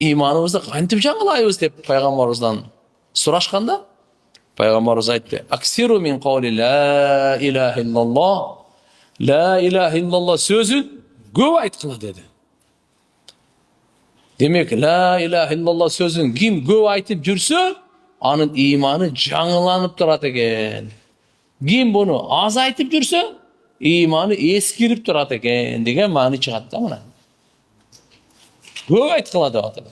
imanımızды кантип жаңылайбыз деп пайгамбарыбыздан сурашканда, пайгамбарыбыз айтты: "Аксиру мин каули ла илаха иллаллах". Ла илаха иллаллах сөзін көп айткыла деді. Демек, ла илаха иллаллах сөзін ким көп айтып жүрсө, анын иманы жаңыланып турат экен. Ким буну аз айтып жүрсө, иманы эскирип турат экен деген маани чыгат да мына. Көп айткыла деп атат.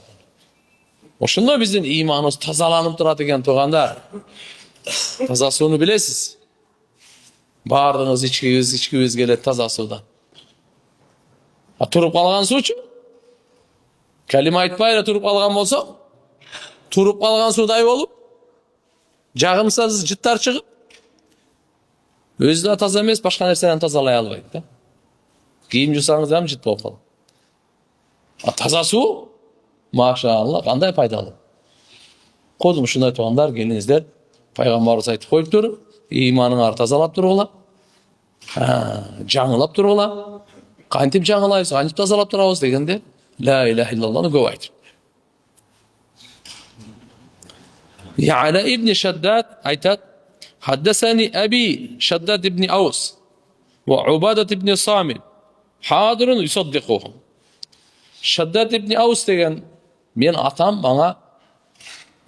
Ошондо биздин иманыбыз тазаланып турат экен туугандар. Таза сууну билесиз. Бардыңыз ичкибиз келет таза суудан. А туруп калган суучу? Калима айтпай эле туруп калган болсо, туруп калган суудай болуп, жагымсыз жыттар чыгып, өзү да таза эмес, башка нерседен тазалай албайт да. Кийим жусаңыз да жыт болуп калат. А таза суу, машалла, кандай пайдалуу. Кодум ушундай туугандар, келиңиздер, пайгамбарыбыз айтып коюптур, иманыңарды тазалап тургула, жаңылап тургула. Кантип жаңылайбыз, кантип тазалап турабыз дегенде, ла илаха иллаллахны көп айтып. Я'ла ибн Шаддад айтат: "Хаддасани аби Шаддад ибн Аус ва Убадат ибн Самит хадирун юсаддикухум". Шаддад ибн Аус деген мен атам мага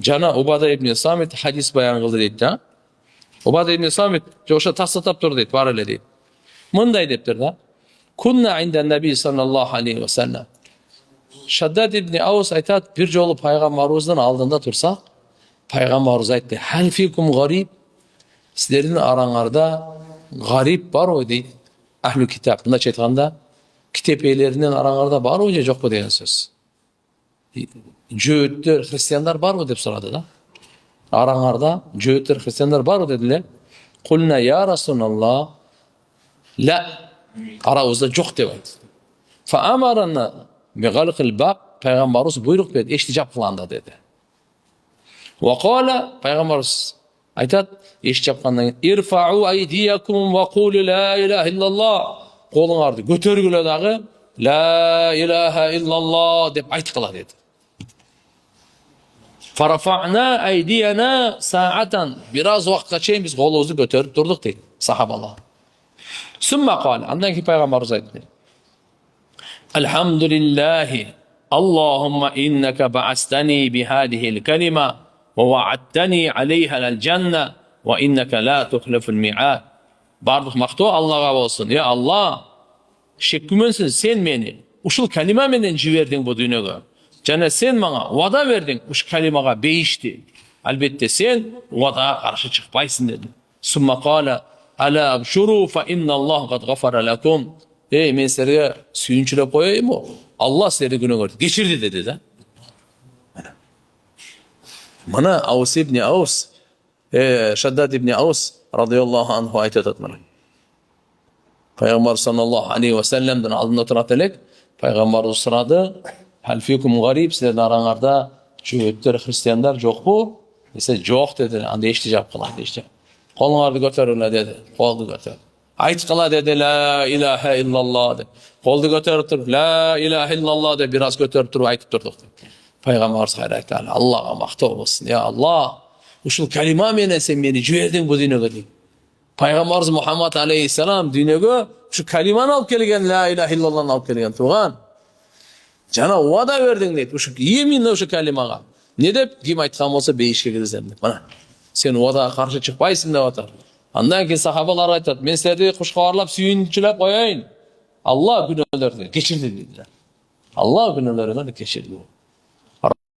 жана Убада ибн Самит хадис баян кылды дейт да. Убада ибн Самит жоша тастатап тур дейт, бар эле дейт. Мындай дептир да: "Кунна инда наби саллаллаху алейхи ва саллям". Шаддад ибн Аус айтат, бир жолу пайгамбарыбыздын алдында турсак, пайгамбарыбыз айтты: "Хал фикум гариб?" Силердин араңарда гариб барбы дейт. Ахли китап. Мындайча айтканда, китеп ээлеринин араңарда барбы же жокпу деген сөз. Жөөттөр, христиандар барбы деп сурады да. Араңарда жөөттөр, христиандар барбы дедиле. Кулна я Расулаллах. Ла. Арабызда жок деп айтты. Фа амарана бигалкил баб, пайгамбарыбыз буйрук берди, эшикти жапкыланда деди. Ва кала, пайгамбарыбыз айтат, эшик жапкандан кийин: "Ирфау айдиякум ва кулу ла илаха иллаллах". Колуңарды көтөргүлө дагы ла илаха иллаллах деп айткыла деди. Фарафана айдияна саатан. Бираз вакытка чейин биз колубузду көтөрүп турдук дейт сахабалар. Сумма кала, андан кийин пайгамбарыбыз айтты: "Алхамдулиллахи Аллахумма иннака ба'астани бихадихил калима ва ва'адтани алейха ал-джанна ва иннака ла тухлифул ми'ад". Бардык мактоо Аллага болсун. Я Аллах, шек күмөнсүз сен мени ушул калима менен жибердиң бу дүйнөгө. Жана сен мага вада бердиң уш калимага бейишти. Албетте сен вадага каршы чыкпайсың деди. Сумма кала: "Ала абшуру фа инналлаха кад гафара лакум". Мен силерге сүйүнчүлөп коеюнбу? Аллах силерди күнөөңөрдү кечирди деди да. Мына Аус ибн Аус, Шаддад ибн Аус радиаллаху анху айтып атат мына. Пайгамбар саллаллаху алейхи ва салламдын алдында турат элек, пайгамбарыбыз сурады: "Хал фикум гариб, силердин араңарда жөөттөр, христиандар жокпу?" Десе, "Жок" деди. Анда эшикти жапкыла дешти. "Колуңарды көтөрүлө" деди. Колду көтөр. "Айткыла" деди, "Ла илаха иллаллах" деп. Колду көтөрүп туруп, "Ла илаха иллаллах" деп бир аз көтөрүп туруп айтып турдук. Пайгамбарыбыз айтты: "Аллага мактоо болсун. Я Аллах, ушул калима менен сен мени жибердиң бу дүйнөгө" дейт. Пайгамбарыбыз Мухаммад алейхиссалам дүйнөгө ушу калиманы алып келген, ла илаха иллаллахны алып келген туган. Жана вада бердиң дейт, ушу именно ушу калимага. Не деп ким айткан болсо бейишке киргизем деп. Мына, сен вадага каршы чыкпайсың деп атат. Андан кийин сахабалар айтат: "Мен силерди кушкабарлап сүйүнчүлөп коеюн. Аллах күнөөлөрүңдү кечирди" дейди. Аллах күнөөлөрүңдү кечирди.